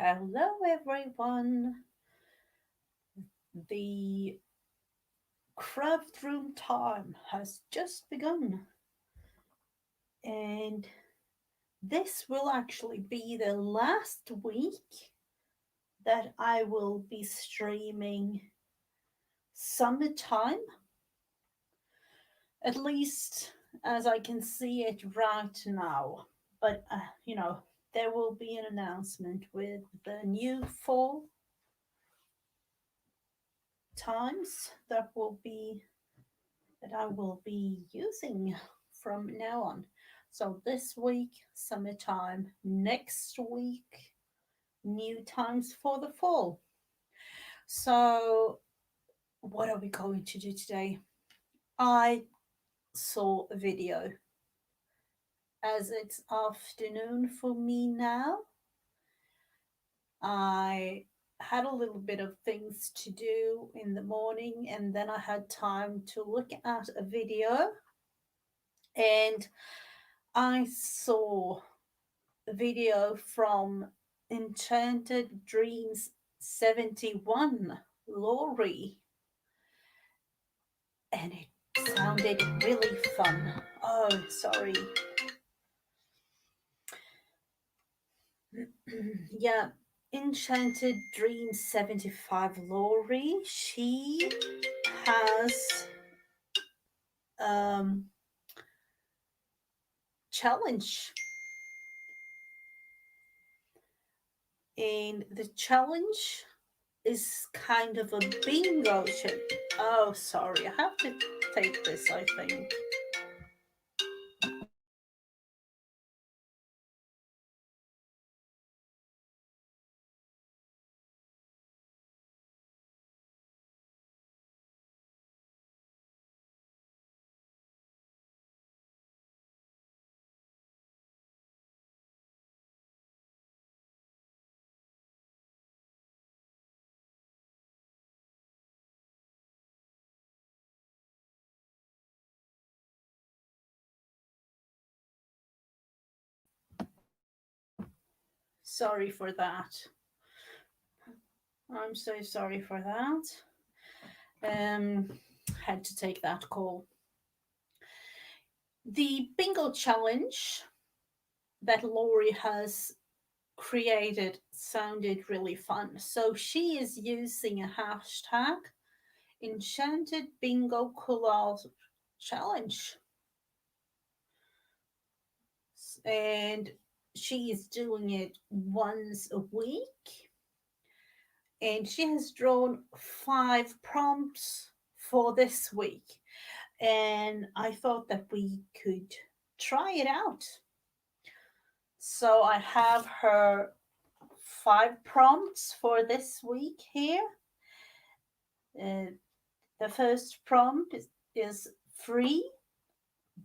Hello, everyone. The craft room time has just begun, and this will actually be the last week that I will be streaming summertime, at least as I can see it right now. But, there will be an announcement with the new fall times that I will be using from now on. So this week, summertime, next week, new times for the fall. So, what are we going to do today? I saw a video as it's afternoon for me now. I had a little bit of things to do in the morning, and then I had time to look at a video, and I saw video from Enchanted Dreams 71, Laurie, and it sounded really fun. Oh, sorry. Yeah, Enchanted Dreams 75, Laurie, she has um challenge, and the challenge is kind of a bingo chip. Oh, sorry, I have to take this, I think. Sorry for that. I'm so sorry for that. Um, had to take that call. The bingo challenge that Laurie has created sounded really fun. So she is using a hashtag Enchanted Bingo Collage Challenge. And she is doing it once a week. And she has drawn 5 prompts for this week. And I thought that we could try it out. So I have her 5 prompts for this week here. Uh, the first prompt is free.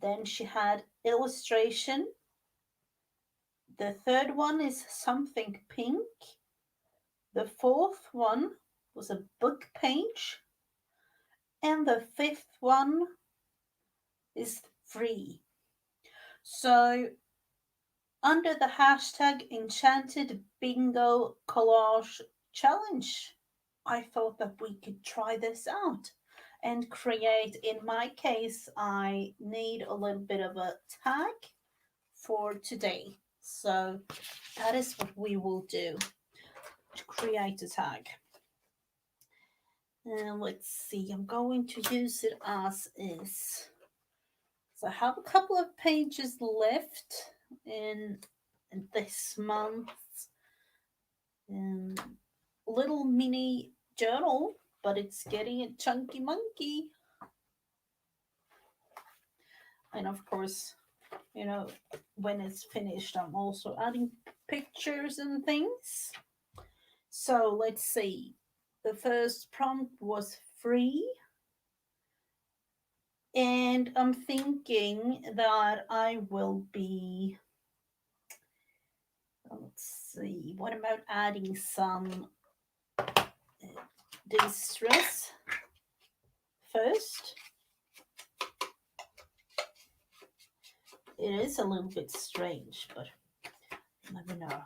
Then she had illustration. The third one is something pink. The fourth one was a book page. And the fifth one is free. So under the hashtag Enchanted Bingo Collage Challenge, I thought that we could try this out and create. In my case, I need a little bit of a tag for today. So that is what we will do to create a tag. And let's see, I'm going to use it as is. So I have a couple of pages left in this month's little mini journal, but it's getting a chunky monkey. And of course, when it's finished, I'm also adding pictures and things. So let's see. The first prompt was free. And I'm thinking that I will be, let's see, what about adding some distress first? It is a little bit strange, but you never know.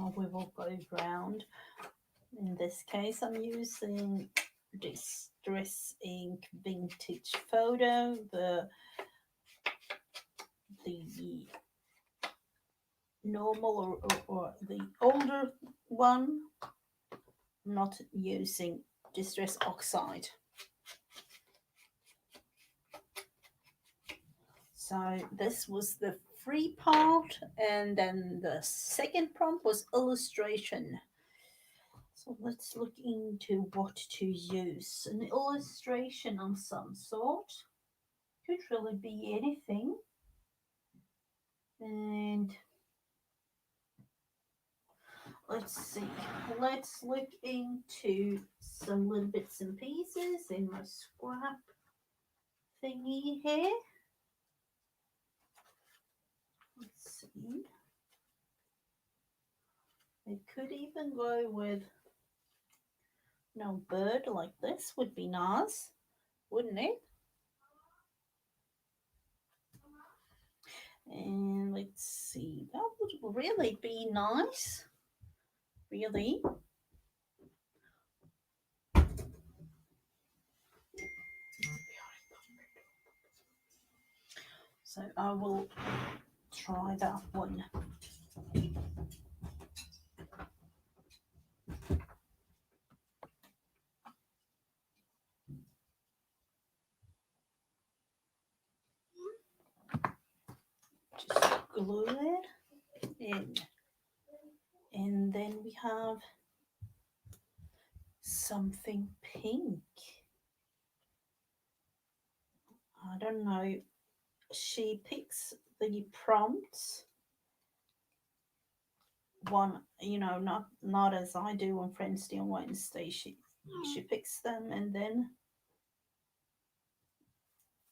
So we will go round. In this case, I'm using Distress Ink Vintage Photo, the normal or the older one. I'm not using Distress Oxide. So this was the free part, and then the second prompt was illustration. So let's look into what to use. An illustration of some sort. Could really be anything. And let's see. Let's look into some little bits and pieces in my scrap thingy here. Let's see. It could even go with bird like this would be nice, wouldn't it? And let's see, that would really be nice. Really. So I will try that one. Just glue it in. And then we have something pink. I don't know. She picks the prompts one, not as I do on Wednesday and Wednesday. She picks them, and then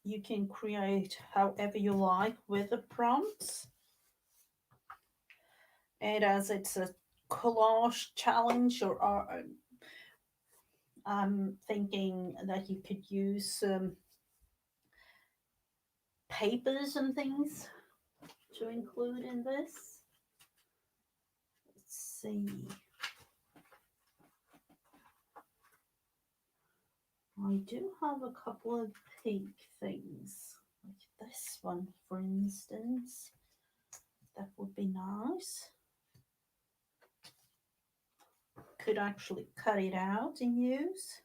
you can create however you like with the prompts. And as it's a collage challenge, or I'm thinking that you could use papers and things to include in this. Let's see. I do have a couple of pink things, like this one, for instance. That would be nice. Could actually cut it out and use.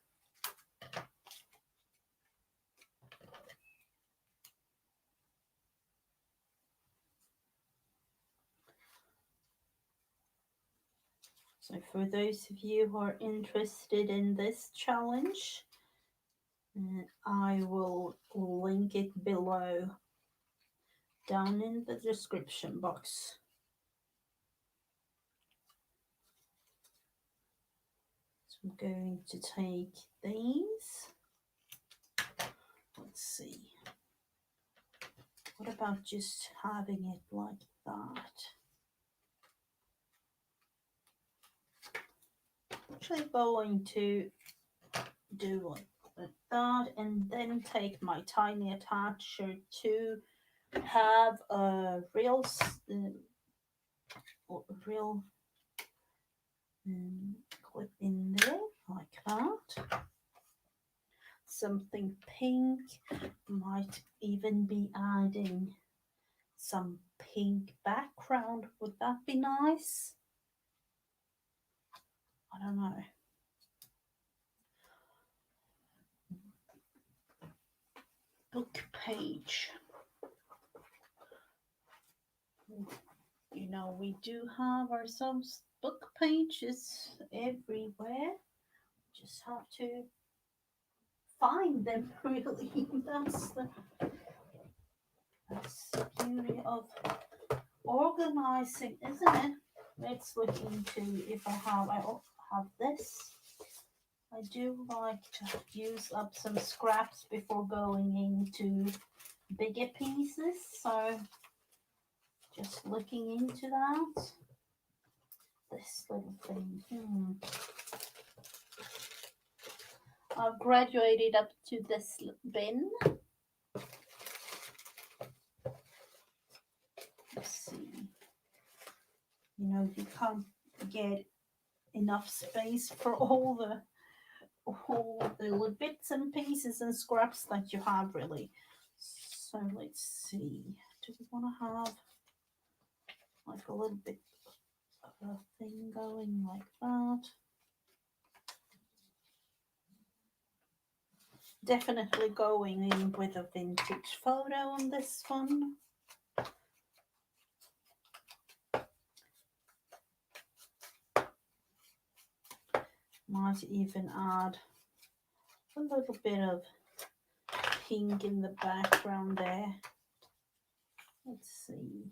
So for those of you who are interested in this challenge, I will link it below down in the description box. So I'm going to take these. Let's see. What about just having it like that? Actually going to do like that, and then take my tiny attacher to have a real clip in there like that. Something pink, might even be adding some pink background. Would that be nice? I don't know. Book page. We do have ourselves book pages everywhere. Just have to find them, really. That's the beauty of organizing, isn't it? Let's look into if I have this. I do like to use up some scraps before going into bigger pieces, so just looking into that. This little thing. I've graduated up to this bin. Let's see. You can't get enough space for all the little bits and pieces and scraps that you have, really. So let's see. Do we want to have like a little bit of a thing going like that? Definitely going in with a vintage photo on this one. Might even add a little bit of pink in the background there. Let's see.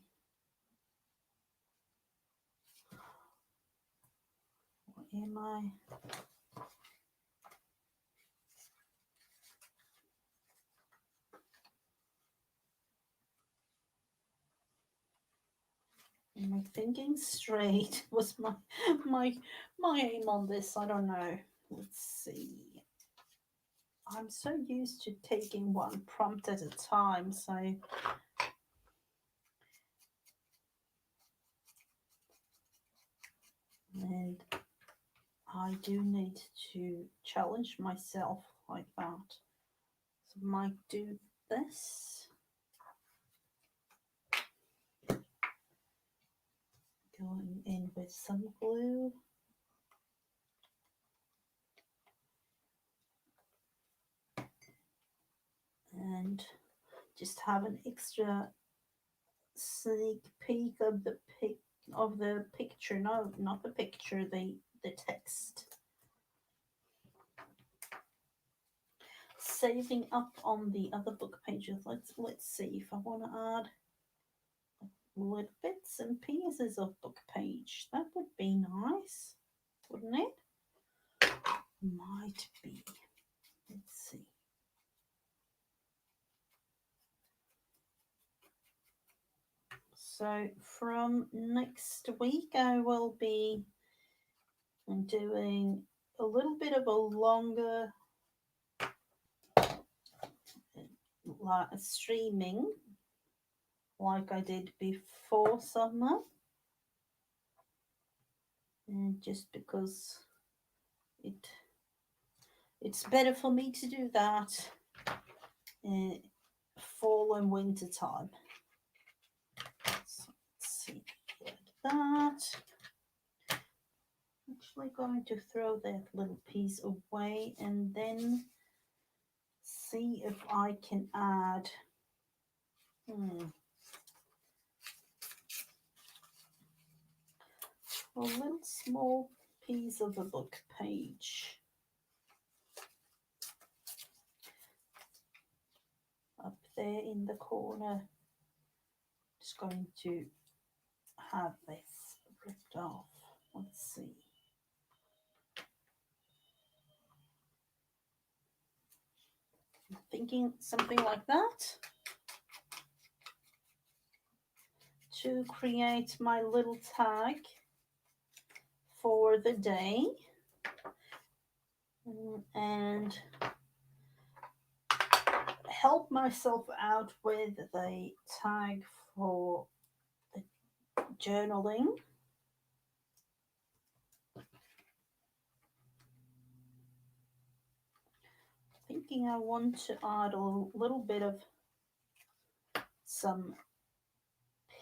What am I? Am I thinking straight? Was my my aim on this? I don't know. Let's see. I'm so used to taking one prompt at a time, so and I do need to challenge myself like that. So I might do this. Going in with some glue. And just have an extra sneak peek of the picture. No, not the picture, the text. Saving up on the other book pages. Let's see if I want to add little bits and pieces of book page. That would be nice, wouldn't it? Might be. Let's see. So from next week, I will be doing a little bit of a longer streaming like I did before summer. And just because it's better for me to do that in fall and winter time. So let's see, like that. Actually going to throw that little piece away and then see if I can add a little small piece of a book page up there in the corner. Just going to have this ripped off. Let's see. I'm thinking something like that to create my little tag for the day. And help myself out with the tag for the journaling. Thinking I want to add a little bit of some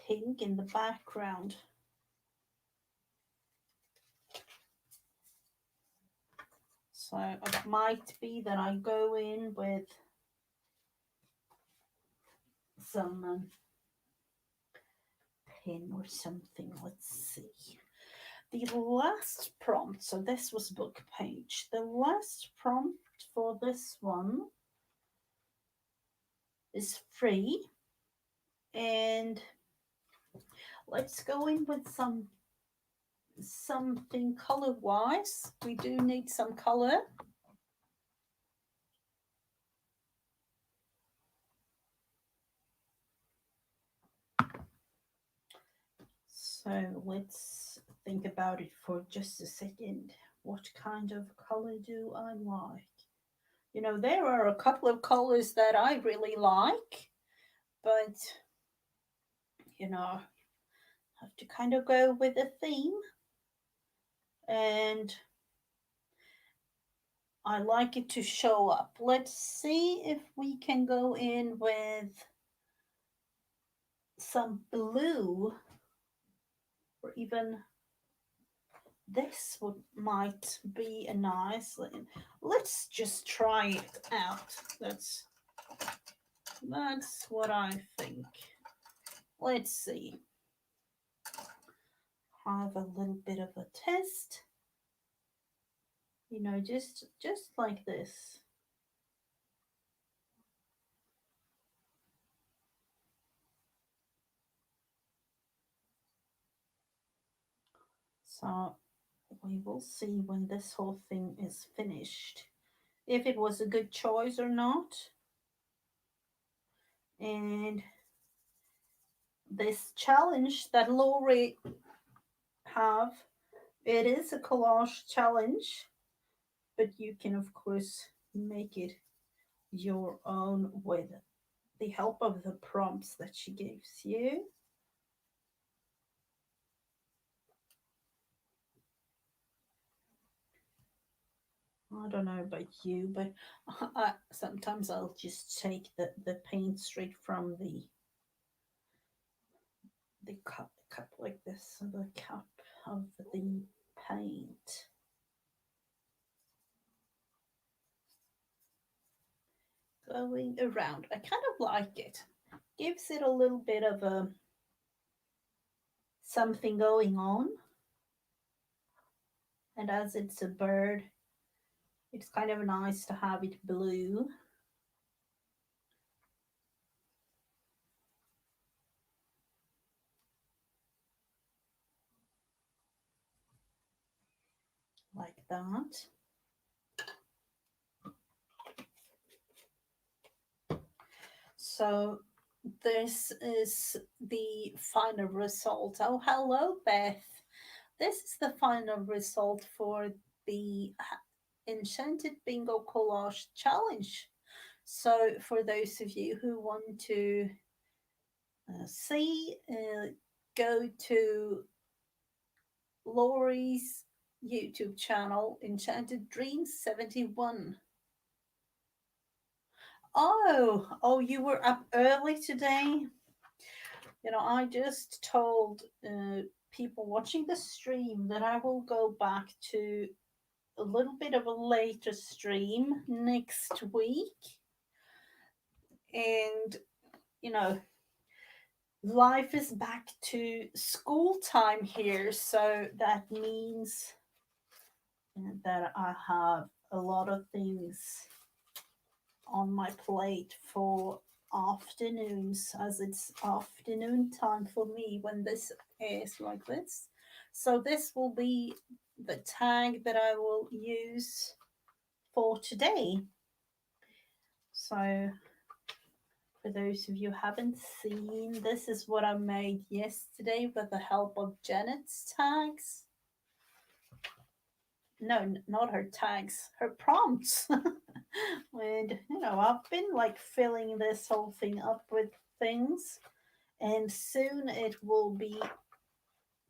pink in the background. So it might be that I go in with some pin or something. Let's see. The last prompt, so this was book page. The last prompt for this one is free. And let's go in with something color wise. We do need some color. So let's think about it for just a second. What kind of color do I like? You know, there are a couple of colors that I really like, but you know, have to kind of go with a theme. and I like it to show up. Let's see if we can go in with some blue, or even this would might be a nice. Let's just try it out. That's what I think. Let's see. Have a little bit of a test. Just like this. So we will see when this whole thing is finished if it was a good choice or not. And this challenge that Lori have, it is a collage challenge, but you can of course make it your own with the help of the prompts that she gives you. I don't know about you, but sometimes I'll just take the paint straight from the cup like this, the cup of the paint. Going around. I kind of like it. Gives it a little bit of a something going on. And as it's a bird, it's kind of nice to have it blue. Like that. So this is the final result. Oh, hello, Beth. This is the final result for the Enchanted Bingo Collage Challenge. So, for those of you who want to see, go to Lori's YouTube channel, Enchanted Dreams 71. Oh, you were up early today? I just told people watching the stream that I will go back to a little bit of a later stream next week. And, you know, life is back to school time here. So that means that I have a lot of things on my plate for afternoons, as it's afternoon time for me when this is like this. So this will be the tag that I will use for today. So for those of you who haven't seen, this is what I made yesterday with the help of Janet's tags. No, not her tags, her prompts. And I've been like filling this whole thing up with things, and soon it will be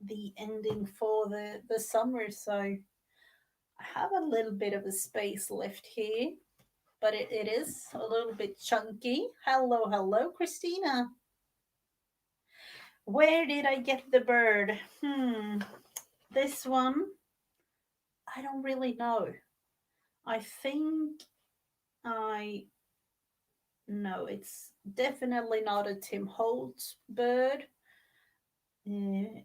the ending for the summer. So I have a little bit of a space left here, but it is a little bit chunky. Hello, Christina. Where did I get the bird? This one, I don't really know. I think I no, it's definitely not a Tim Holtz bird. Uh,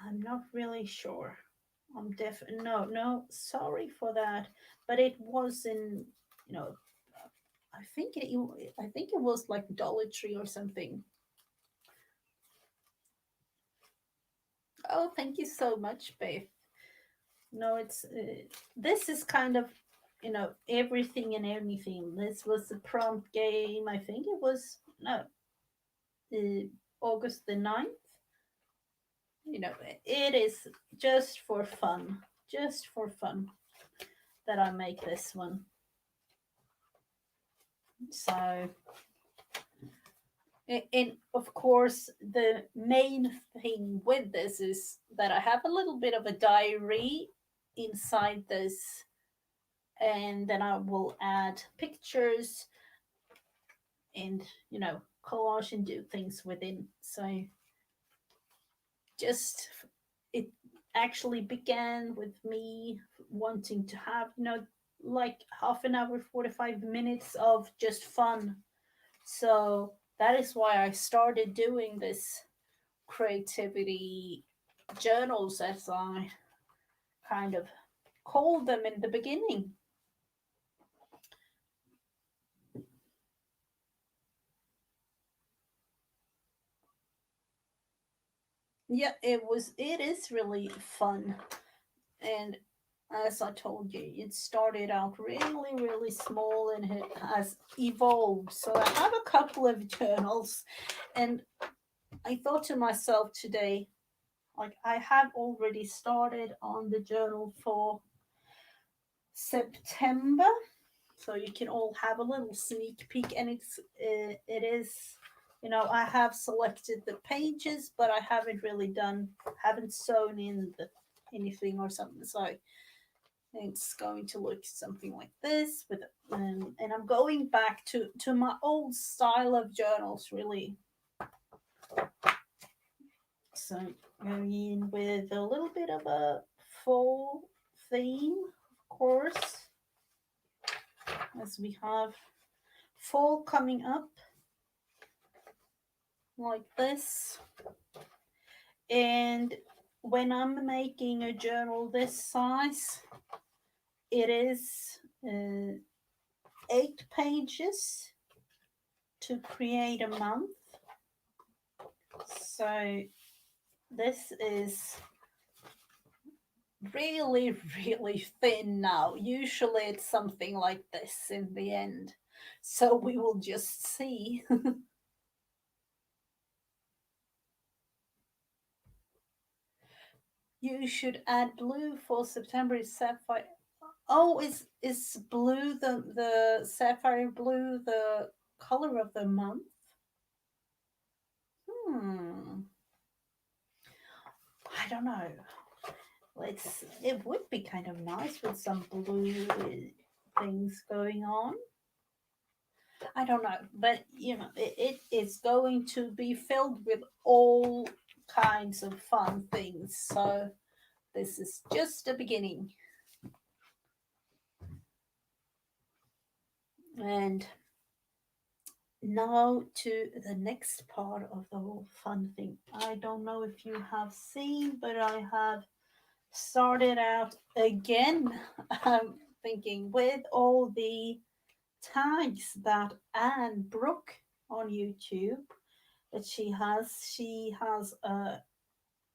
I'm not really sure. No. Sorry for that, but it was in you know. I think it was like Dollar Tree or something. Oh, thank you so much, Beth. No, it's this is kind of everything and anything. This was the prompt game. I think it was no August the 9th. It is just for fun, just for fun that I make this one. So And of course, the main thing with this is that I have a little bit of a diary inside this, and then I will add pictures and, collage and do things within. So just it actually began with me wanting to have, like half an hour, 45 minutes of just fun. So that is why I started doing this creativity journals, as I kind of called them in the beginning. Yeah, it is really fun. And as I told you, it started out really, really small and it has evolved. So I have a couple of journals, and I thought to myself today, like, I have already started on the journal for September, so you can all have a little sneak peek. And it is, I have selected the pages, but I haven't sewn in anything or something. So it's going to look something like this with, and I'm going back to my old style of journals, really. So going in with a little bit of a fall theme, of course, as we have fall coming up like this. And when I'm making a journal this size, it is 8 pages to create a month. So this is really, really thin now. Usually it's something like this in the end. So we will just see. You should add blue for September sapphire. Oh, is blue the sapphire blue the color of the month? Hmm. I don't know. It would be kind of nice with some blue things going on. I don't know, but it is going to be filled with all kinds of fun things. So this is just the beginning. And now to the next part of the whole fun thing. I don't know if you have seen, but I have started out again. I'm thinking with all the tags that Anne Brooke on YouTube that she has a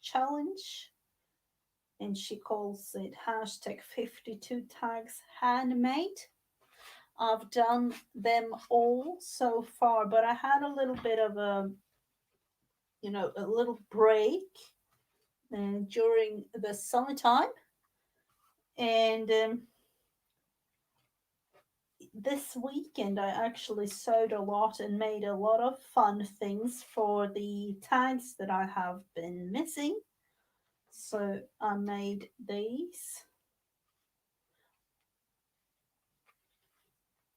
challenge, and she calls it hashtag 52 tags handmade. I've done them all so far, but I had a little bit of a little break during the summertime. And this weekend, I actually sewed a lot and made a lot of fun things for the tags that I have been missing. So I made these,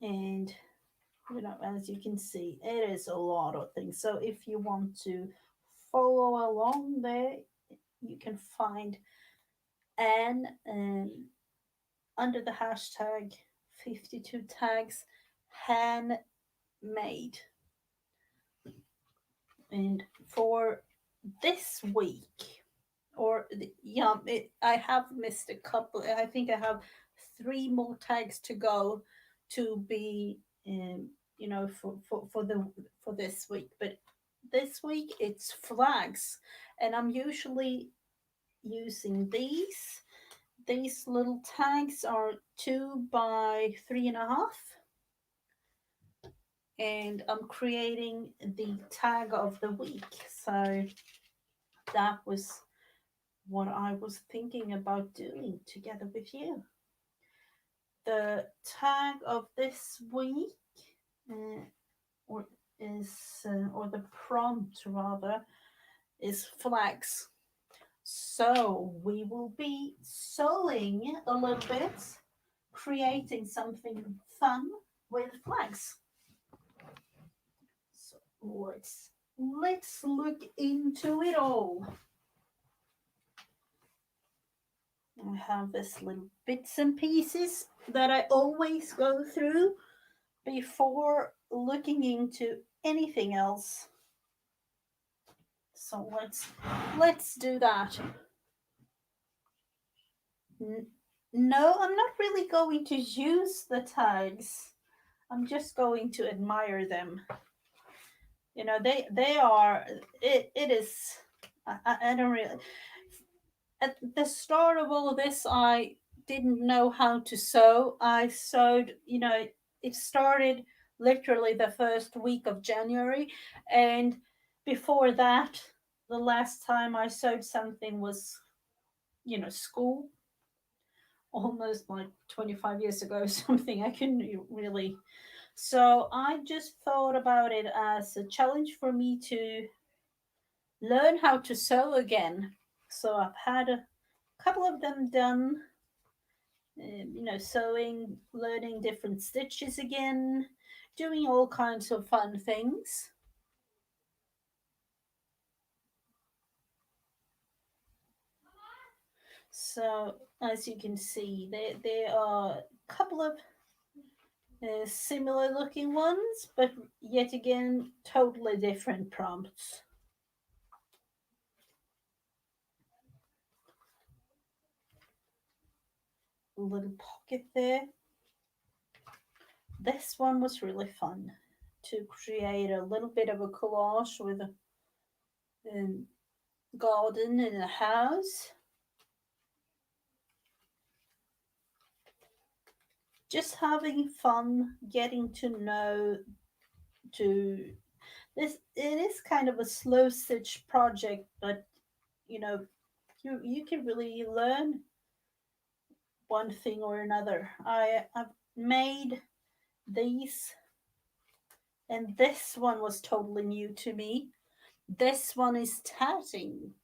and as you can see, it is a lot of things. So if you want to follow along there, you can find Anne under the hashtag 52 tags handmade. And for this week, I have missed a couple. I think I have 3 more tags to go to be, for this week. But this week it's flags, and I'm usually using these. These little tags are 2 by 3.5, and I'm creating the tag of the week. So that was what I was thinking about doing together with you. The tag of this week, uh, or is, or the prompt rather, is flags. So we will be sewing a little bit, creating something fun with flags. So let's look into it all. I have this little bits and pieces that I always go through before looking into anything else. So let's do that. No, I'm not really going to use the tags. I'm just going to admire them. You know, they are. It is. I don't really. At the start of all of this, I didn't know how to sew. I sewed. You know, it started literally the first week of January, and before that, the last time I sewed something was, school, almost like 25 years ago, something I couldn't really. So I just thought about it as a challenge for me to learn how to sew again. So I've had a couple of them done, sewing, learning different stitches again, doing all kinds of fun things. So as you can see, there are a couple of similar looking ones, but yet again, totally different prompts. A little pocket there. This one was really fun to create a little bit of a collage with a garden and a house. Just having fun, getting to know to this. It is kind of a slow stitch project, but you know, you can really learn one thing or another. I've made these, and this one was totally new to me. This one is tatting.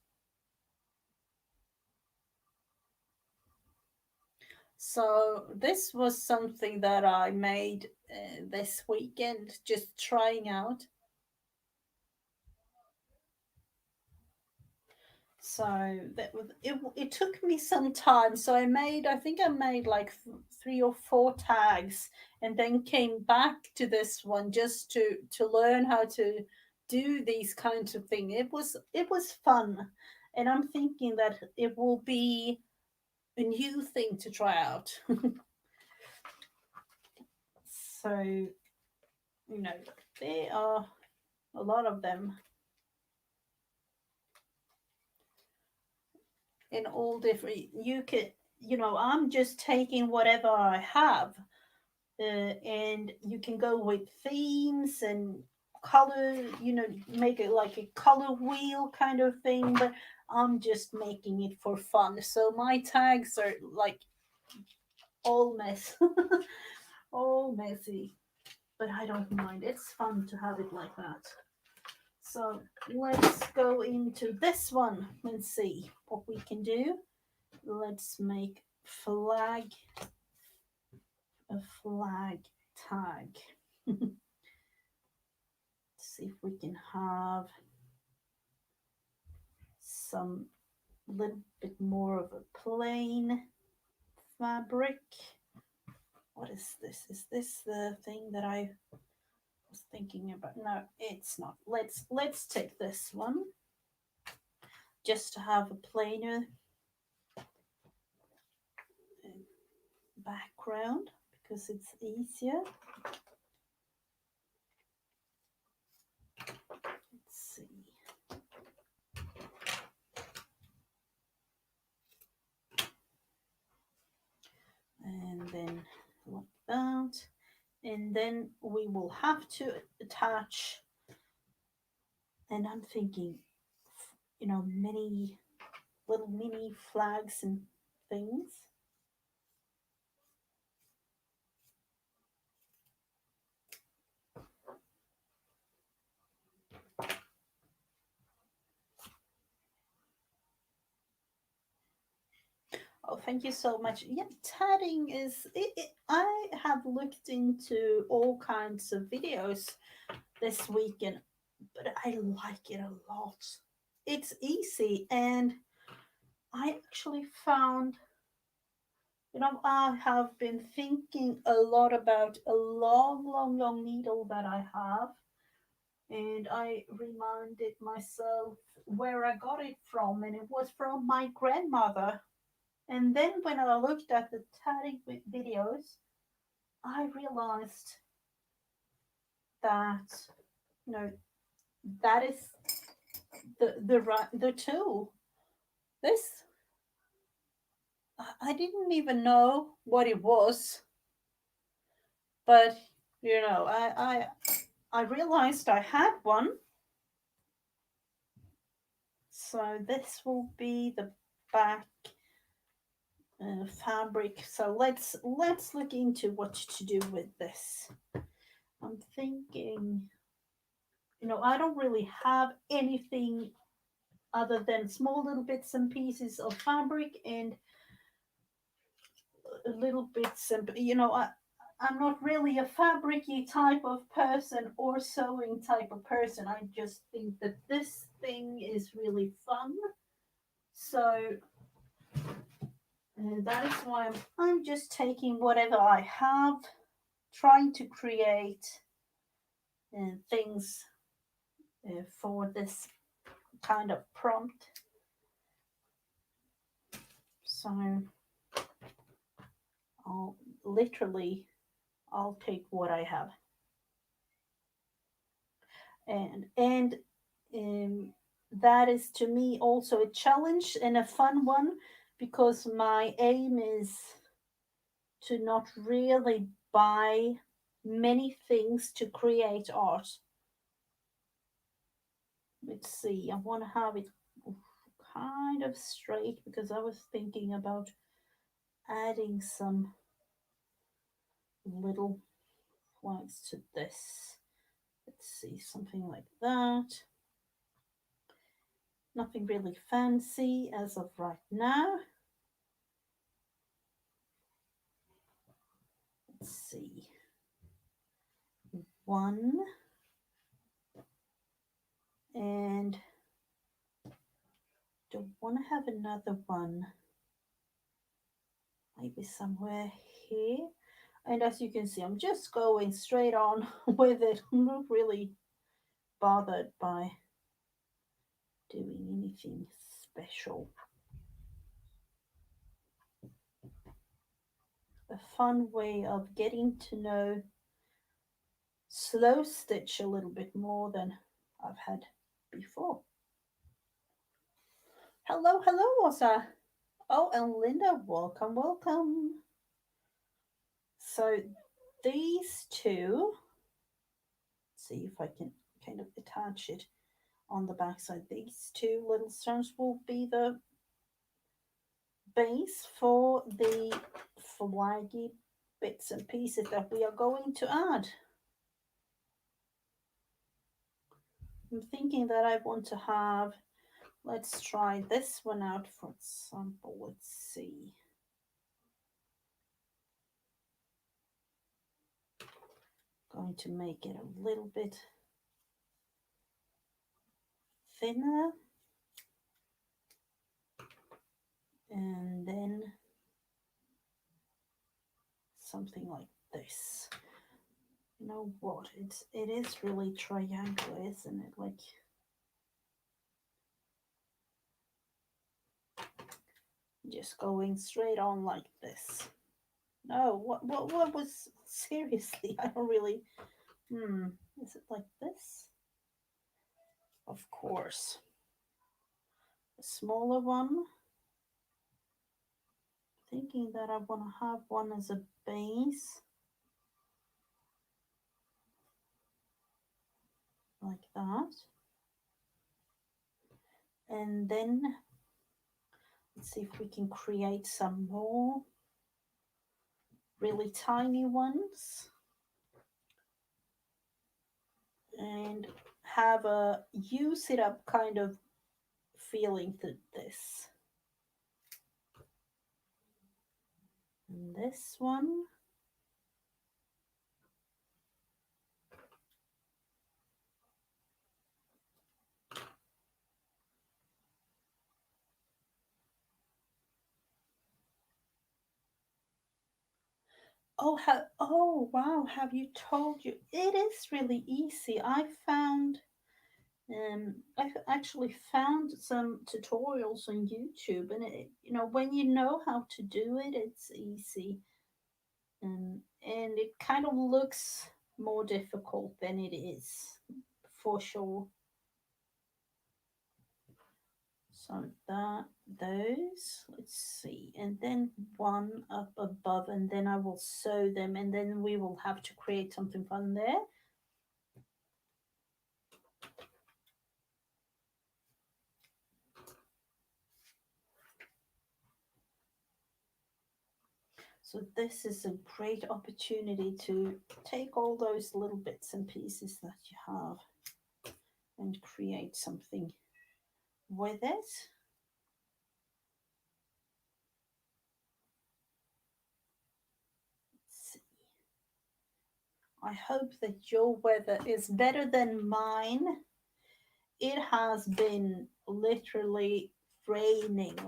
So this was something that I made this weekend, just trying out. So it took me some time. So I think I made like 3 or 4 tags, and then came back to this one just to learn how to do these kinds of things. It was fun, and I'm thinking that it will be a new thing to try out. So there are a lot of them in all different. I'm just taking whatever I have, and you can go with themes and color, make it like a color wheel kind of thing, but I'm just making it for fun. So my tags are like all mess, all messy, but I don't mind. It's fun to have it like that. So let's go into this one and see what we can do. Let's make a flag tag. See if we can have some little bit more of a plain fabric. What is this? Is this the thing that I was thinking about? No, it's not. Let's take this one just to have a plainer background because it's easier. Let's see. And then like that. And then we will have to attach, and I'm thinking, many little mini flags and things. thank you so much. Yeah, tatting is. I have looked into all kinds of videos this weekend, but I like it a lot. It's easy, and I actually found, I have been thinking a lot about a long, long, long needle that I have, and I reminded myself where I got it from, and it was from my grandmother. And then when I looked at the tatting videos, I realized that, you know, that is the tool. This I didn't even know what it was, but I realized I had one. So this will be the back fabric. So let's look into what to do with this. I'm thinking, I don't really have anything other than small little bits and pieces of fabric and little bits and I'm not really a fabricy type of person or sewing type of person. I just think that this thing is really fun. So that is why I'm just taking whatever I have, trying to create things for this kind of prompt. So I'll literally I'll take what I have, and um, that is to me also a challenge and a fun one, because my aim is to not really buy many things to create art. Let's see, I want to have it kind of straight because I was thinking about adding some little flags to this. Let's see, something like that. Nothing really fancy as of right now. Let's see. One. And don't want to have another one. Maybe somewhere here. And as you can see, I'm just going straight on with it. I'm not really bothered by doing anything special. A fun way of getting to know slow stitch a little bit more than I've had before. Hello, hello, Osa. Oh, and Linda, welcome, welcome. So these two, see if I can kind of attach it on the back side. These two little stones will be the base for the flaggy bits and pieces that we are going to add. I'm thinking that I want to have, let's try this one out for example. Let's see. Going to make it a little bit thinner. And then something like this. You know what? It is really triangular, isn't it? Like, just going straight on like this. No, what was seriously? I don't really. Is it like this? Of course. A smaller one. Thinking that I want to have one as a base, like that. And then let's see if we can create some more really tiny ones and have a use it up kind of feeling to this. And this one. Oh wow, have you told you? It is really easy. I've actually found some tutorials on YouTube, and when you know how to do it, it's easy. And it kind of looks more difficult than it is, for sure. So those, let's see, and then one up above, and then I will sew them, and then we will have to create something fun there. So this is a great opportunity to take all those little bits and pieces that you have and create something with it. Let's see. I hope that your weather is better than mine. It has been literally raining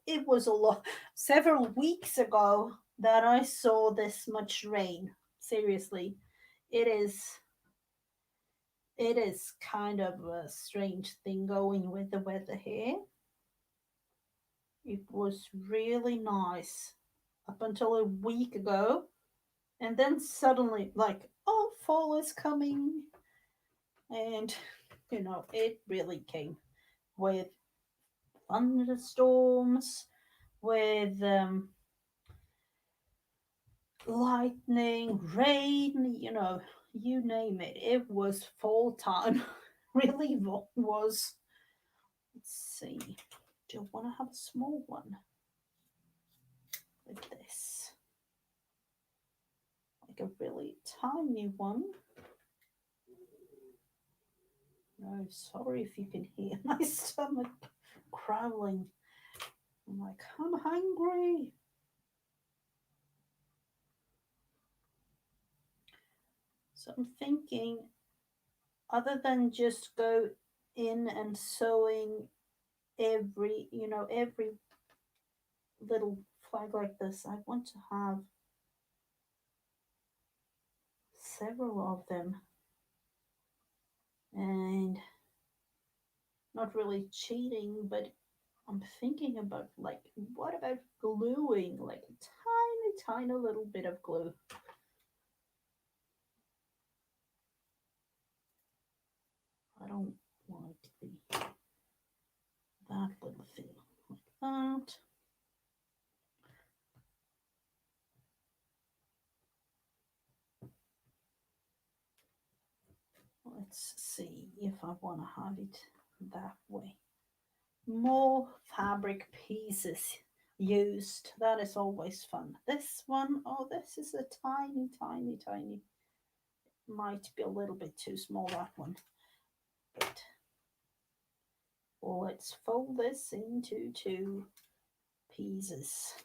it was a lot several weeks ago that I saw this much rain. Seriously, it is it is kind of a strange thing going with the weather here. It was really nice up until a week ago, and then suddenly, like, oh, fall is coming, and it really came with thunderstorms, with lightning, rain, you name it. It was fall time. Really was. Let's see. Do you want to have a small one with this? Like a really tiny one? No, sorry if you can hear my stomach growling. I'm like, I'm hungry. So I'm thinking, other than just go in and sewing every little flag like this, I want to have several of them, and not really cheating, but I'm thinking about, like, what about gluing, like a tiny little bit of glue? I don't want it to be that little thing like that. Let's see if I want to have it that way. More fabric pieces used. That is always fun. This one, oh, this is a tiny. Might be a little bit too small, that one. But let's fold this into two pieces.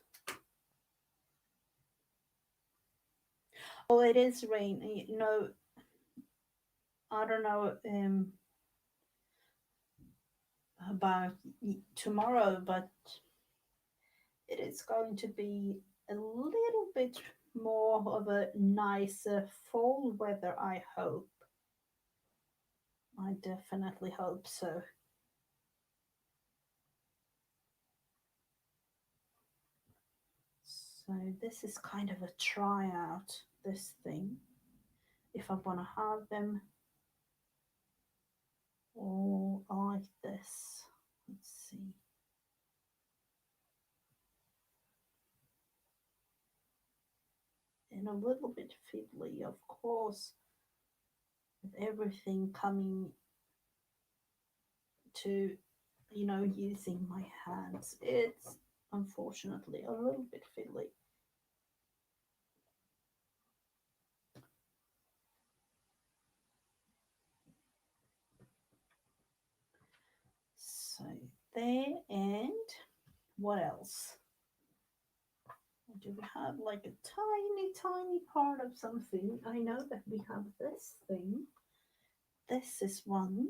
Oh, it is rain. I don't know about tomorrow, but it is going to be a little bit more of a nicer fall weather, I hope. I definitely hope so. So this is kind of a tryout, this thing. If I want to have them all like this. Let's see. And a little bit fiddly, of course, with everything coming to, using my hands. It's unfortunately a little bit fiddly. So there, and what else? Do we have like a tiny, tiny part of something? I know that we have this thing. This is one.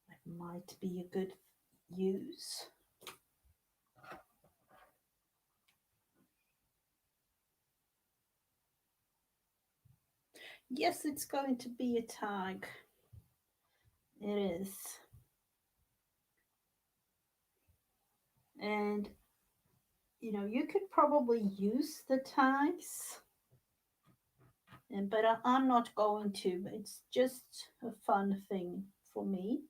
That might be a good use. Yes, it's going to be a tag. It is. And you could probably use the tags, but I'm not going to. It's just a fun thing for me.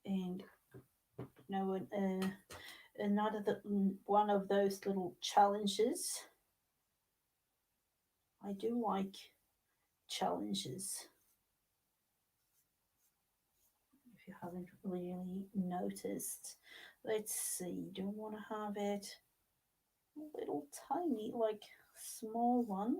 And another one of those little challenges. I do like challenges. If you haven't really noticed, let's see. Do I want to have it a little tiny, like small one?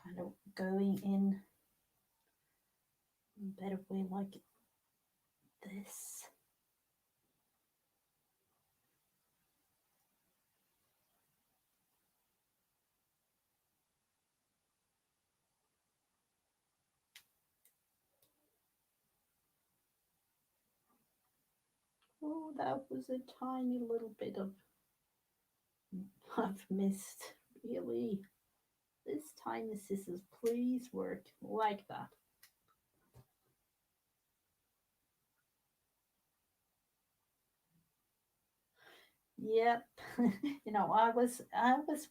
Kind of going in a better way like this. Oh, that was a tiny little bit of I've missed. Really, this tiny scissors, please work like that. Yep. I was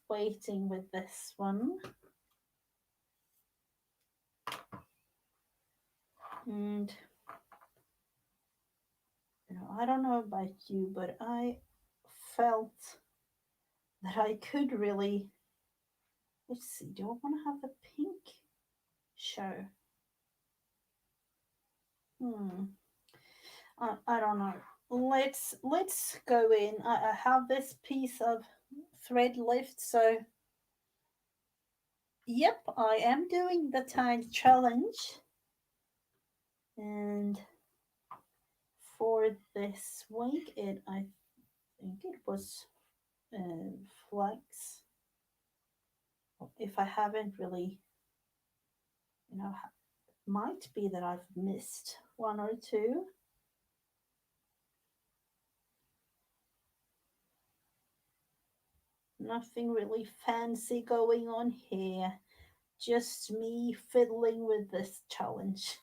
waiting with this one, and I don't know about you, but I felt that I could really. Let's see. Do I want to have the pink show? Hmm. I don't know. Let's go in. I have this piece of thread left, so yep, I am doing the tag challenge, and for this week, I think it was flags. If I haven't really, might be that I've missed one or two. Nothing really fancy going on here. Just me fiddling with this challenge.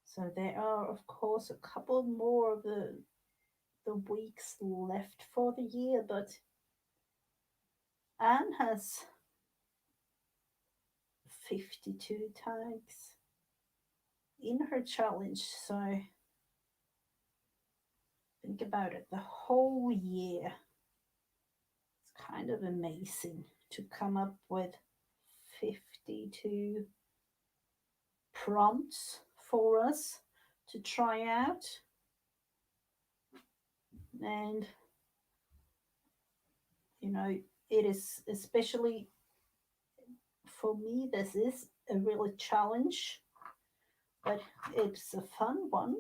So there are, of course, a couple more of the weeks left for the year, but Anne has 52 tags in her challenge. So think about it, the whole year. It's kind of amazing to come up with 52 prompts for us to try out. And, it is especially for me, this is a really challenge, but it's a fun one.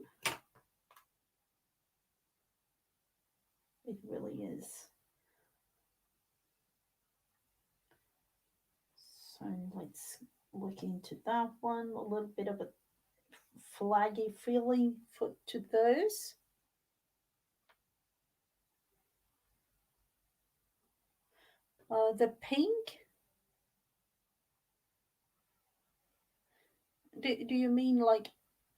It really is. So let's look into that one. A little bit of a flaggy feeling to those. The pink. Do you mean like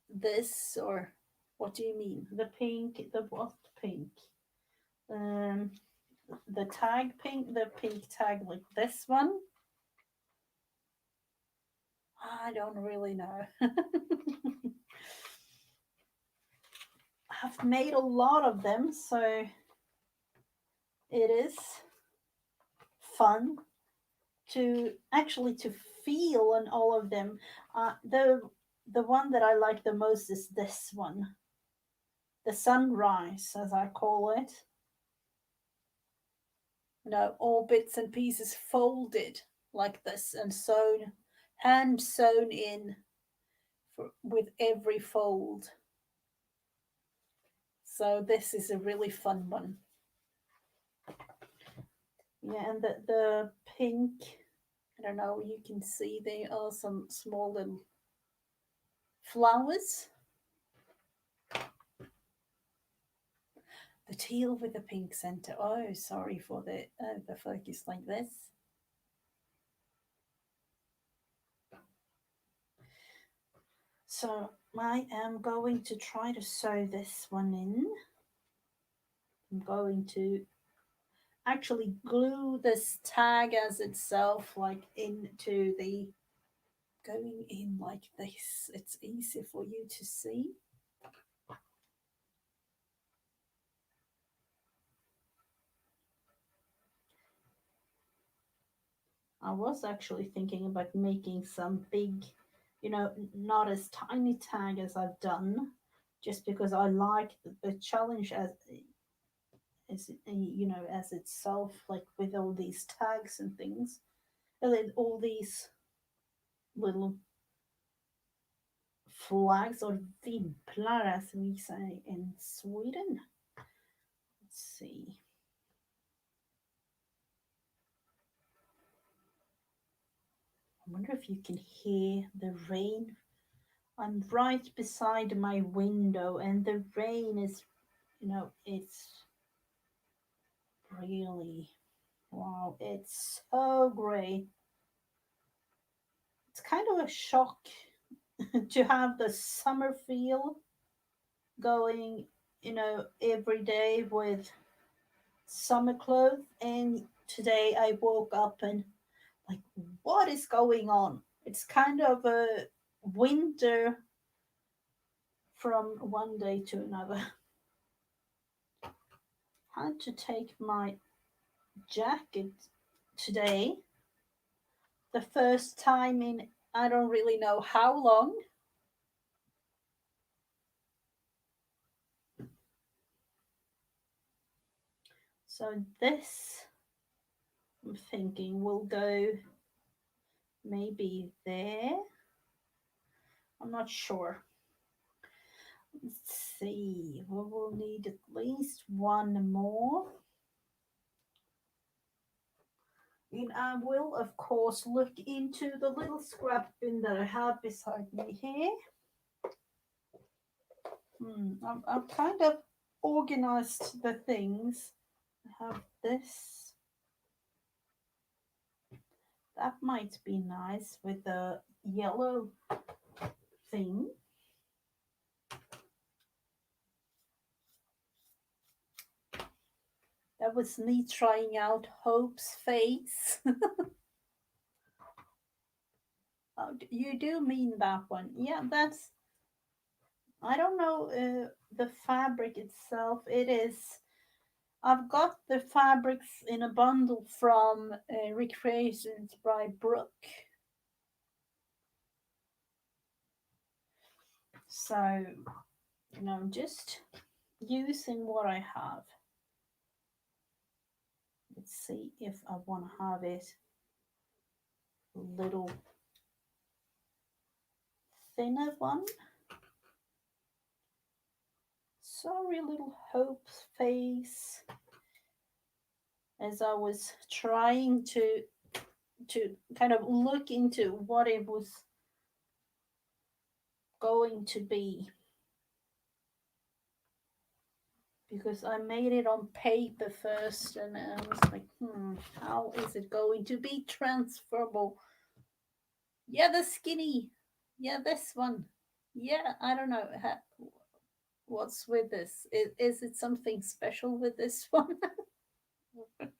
this, or what do you mean? The pink. The what pink? Um, the tag pink. The pink tag like this one. I don't really know. I've made a lot of them, so it is fun to feel on all of them. The one that I like the most is this one, the sunrise, as I call it. All bits and pieces folded like this and sewn, hand sewn in with every fold. So this is a really fun one. Yeah, and the pink, I don't know, you can see there are some small little flowers. The teal with the pink center. Oh, sorry for the focus like this. So I am going to try to sew this one in. I'm going to actually glue this tag as itself, like into the going in like this. It's easy for you to see. I was actually thinking about making some big, not as tiny tag as I've done, just because I like the challenge as itself, like with all these tags and things, and then all these little flags or vimplar, as we say in Sweden. Let's see. I wonder if you can hear the rain. I'm right beside my window, and the rain is, it's really, wow, it's so great. It's kind of a shock to have the summer feel going, every day with summer clothes. And today I woke up and, like, what is going on? It's kind of a winter from one day to another. I had to take my jacket today, the first time in I don't really know how long. So this, I'm thinking, will go maybe there. I'm not sure. Let's see. We will need at least one more. And I will, of course, look into the little scrap bin that I have beside me here. I've kind of organized the things. I have this. That might be nice with the yellow thing. That was me trying out Hope's face. Oh, you do mean that one? Yeah, that's. I don't know the fabric itself. It is. I've got the fabrics in a bundle from Recreations by Brooke. So, just using what I have. Let's see if I want to have it a little thinner one. Sorry, little Hope's face. As I was trying to kind of look into what it was going to be, because I made it on paper first and I was like, how is it going to be transferable? Yeah, the skinny. Yeah, this one. Yeah, I don't know. What's with this? Is it something special with this one? Let's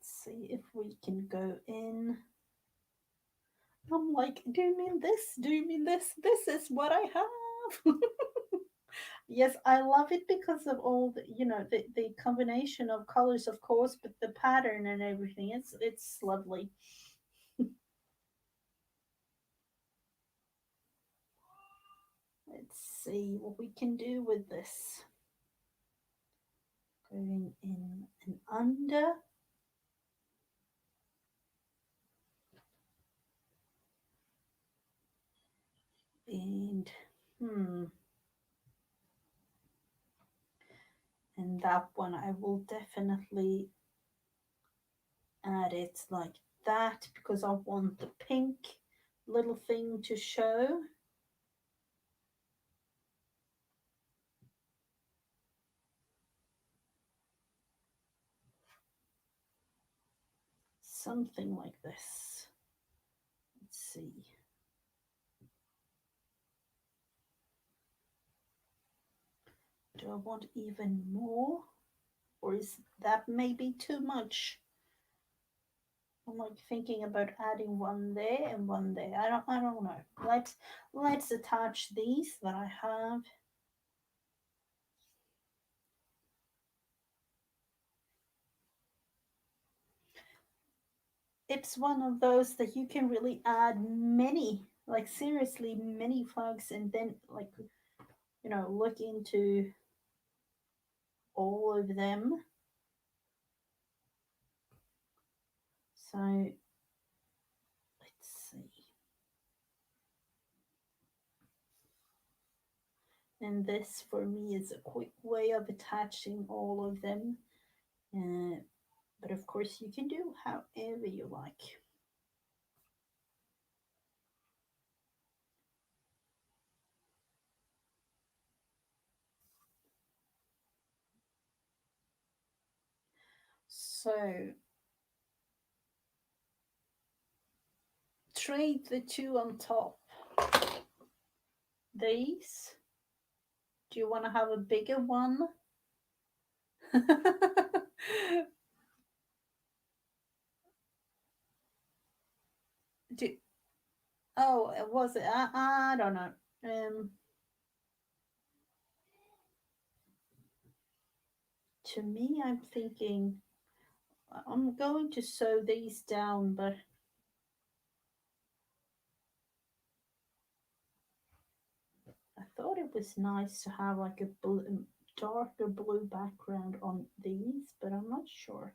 see if we can go in. I'm like, do you mean this? Do you mean this? This is what I have. Yes, I love it because of all the, the combination of colors, of course, but the pattern and everything. It's lovely. Let's see what we can do with this. Going in and under, and hmm, and that one I will definitely add it like that because I want the pink little thing to show. Something like this. Let's see. Do I want even more? Or is that maybe too much? I'm like thinking about adding one there and one there. I don't know. Let's attach these that I have. It's one of those that you can really add many, like seriously many flags, and then like look into all of them. So let's see. And this for me is a quick way of attaching all of them. Uh, but of course, you can do however you like. So trade the two on top. These. Do you want to have a bigger one? do, oh, was it? I don't know. To me, I'm thinking I'm going to sew these down, but I thought it was nice to have like a darker blue background on these, but I'm not sure.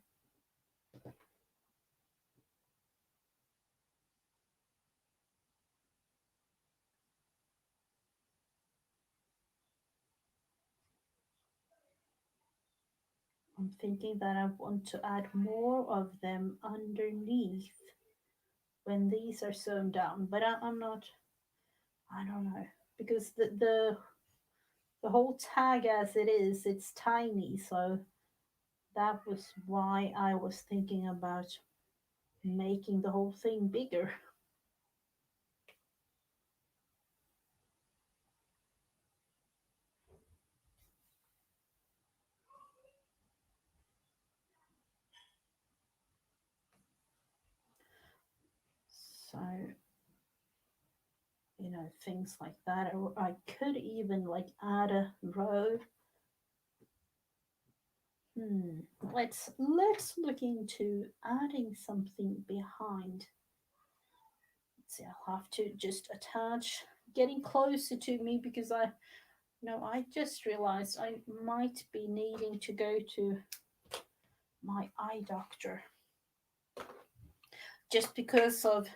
I'm thinking that I want to add more of them underneath when these are sewn down, but I'm not. I don't know because the whole tag as it is, it's tiny, so that was why I was thinking about making the whole thing bigger. So things like that, or I could even like add a row. Hmm. Let's look into adding something behind. Let's see, I'll have to just attach, getting closer to me because I just realized I might be needing to go to my eye doctor just because of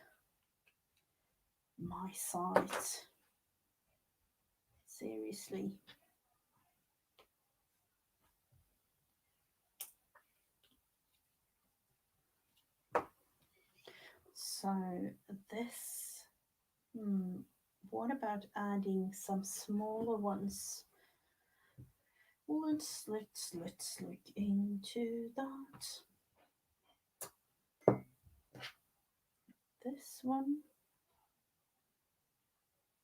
my sight. Seriously. So this, hmm, what about adding some smaller ones? Let's look into that. This one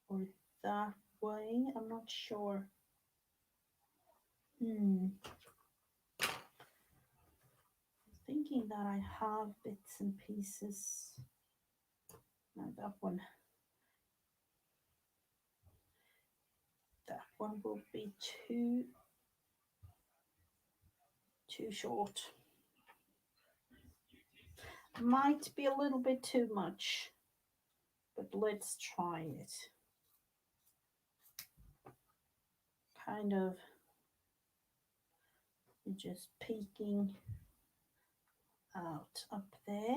or that way? I'm not sure. Hmm. Thinking that I have bits and pieces. No, that one one will be too short. Might be a little bit too much, but let's try it. Kind of just peeking out up there.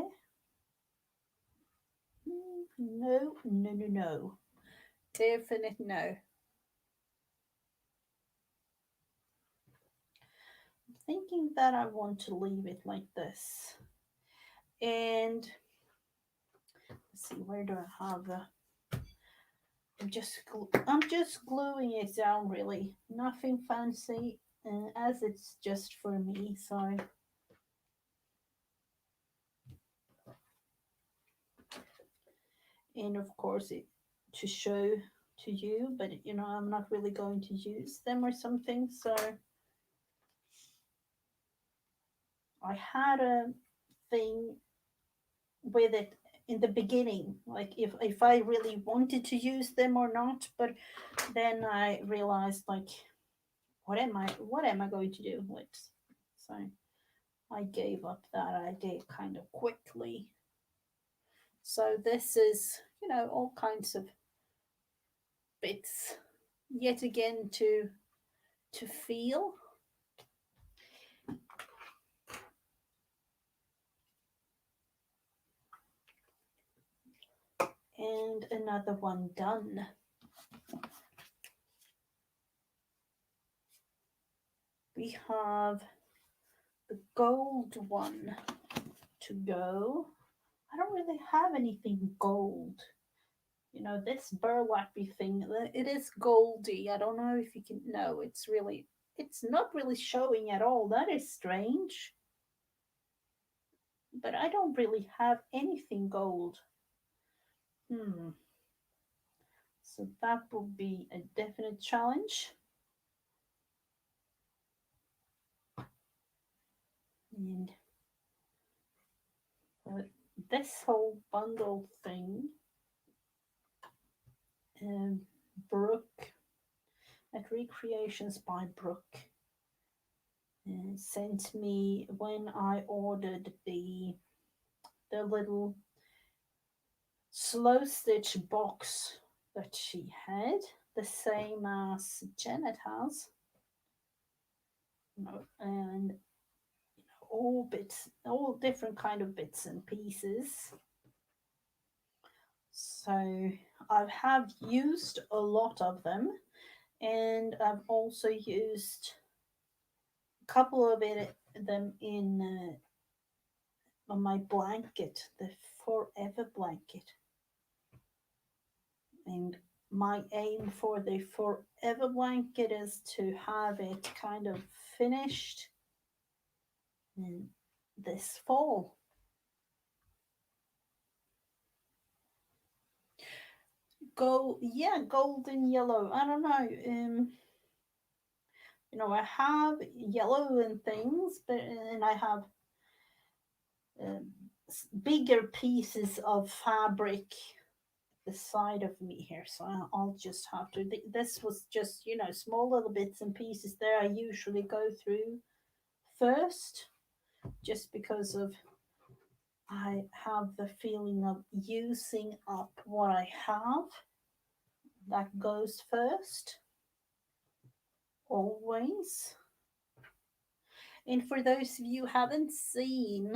No, no, no, no. Definite no. Thinking that I want to leave it like this. And let's see, where do I have the? I'm just gluing it down. Really, nothing fancy, as it's just for me. So, and of course, it to show to you, but I'm not really going to use them or something. So, I had a thing with it in the beginning, like if I really wanted to use them or not, but then I realized, like, what am I going to do with? So I gave up that idea kind of quickly. So this is, all kinds of bits yet again to feel. And another one done. We have the gold one to go. I don't really have anything gold. This burlappy thing, it is goldy. I don't know if you can. No, it's not really showing at all. That is strange. But I don't really have anything gold. Hmm. So that will be a definite challenge. And uh, this whole bundle thing, um, Brooke at Recreations by Brooke sent me when I ordered the little slow stitch box that she had, the same as Janet has, and all bits, all different kind of bits and pieces. So I have used a lot of them, and I've also used a couple of them in on my blanket, the Forever blanket. And my aim for the Forever blanket is to have it kind of finished in this fall. Yeah, golden yellow. I don't know. I have yellow and things, but and I have um, bigger pieces of fabric the side of me here, so I'll just have to. This was just small little bits and pieces there. I usually go through first, just because of I have the feeling of using up what I have. That goes first, always. And for those of you who haven't seen,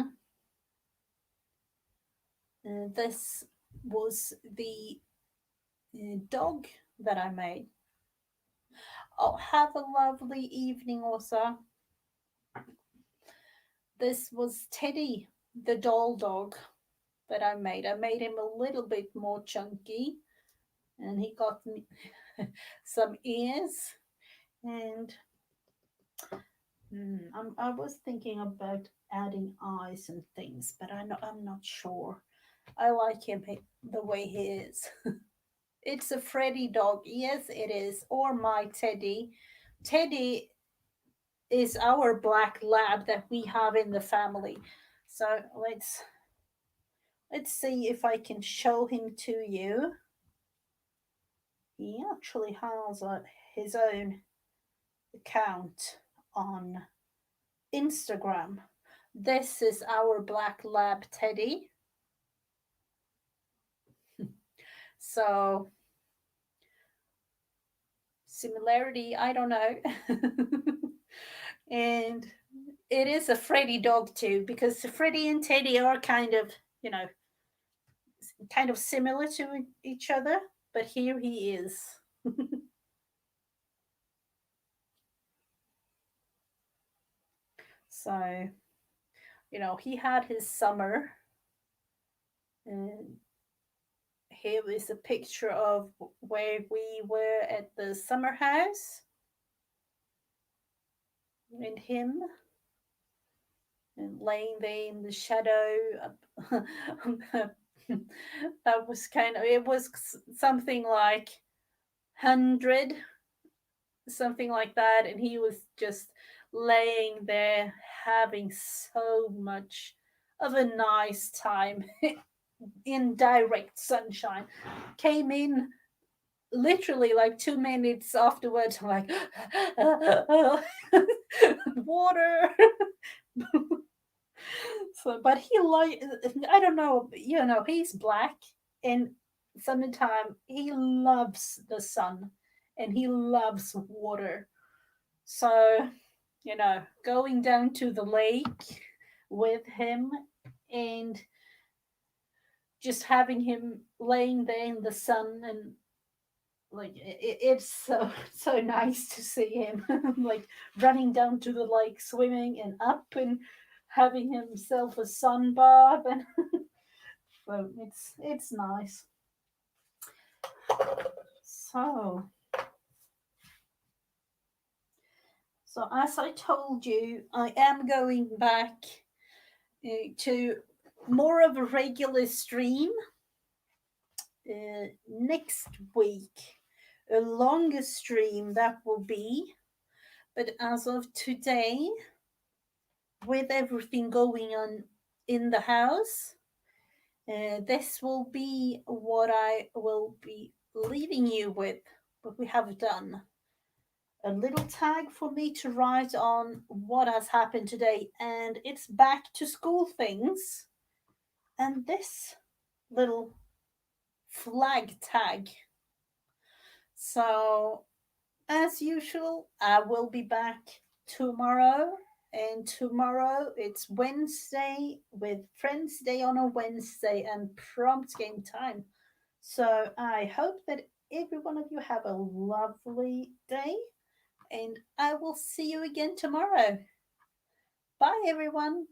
this was the dog that I made. Oh, have a lovely evening, Osa. This was Teddy, the doll dog that I made. I made him a little bit more chunky, and he got me some ears. And I was thinking about adding eyes and things, but I'm not sure. I like him the way he is. It's a Freddy dog. Yes, it is. Or my Teddy. Teddy is our black lab that we have in the family. So let's see if I can show him to you. He actually has his own account on Instagram. This is our black lab Teddy. So, similarity, I don't know. And it is a Freddy dog too, because Freddy and Teddy are kind of, you know, kind of similar to each other, but here he is. So, he had his summer, and here is a picture of where we were at the summer house and him and laying there in the shadow. That was it was something like 100, something like that, and he was just laying there having so much of a nice time in direct sunshine. Came in literally like 2 minutes afterwards, like water. So, but he like, I don't know, he's black, and summertime he loves the sun, and he loves water. So, going down to the lake with him and just having him laying there in the sun, and like it's so so nice to see him like running down to the lake, swimming and up, and having himself a sun bath, and so it's nice. So as I told you, I am going back to more of a regular stream next week. A longer stream that will be, but as of today, with everything going on in the house, this will be what I will be leaving you with. What we have done, a little tag for me to write on what has happened today, and it's back to school things, and this little flag tag. So, as usual, I will be back tomorrow. And tomorrow it's Wednesday with Friends Day on a Wednesday and prompt game time. So I hope that every one of you have a lovely day, and I will see you again tomorrow. Bye, everyone.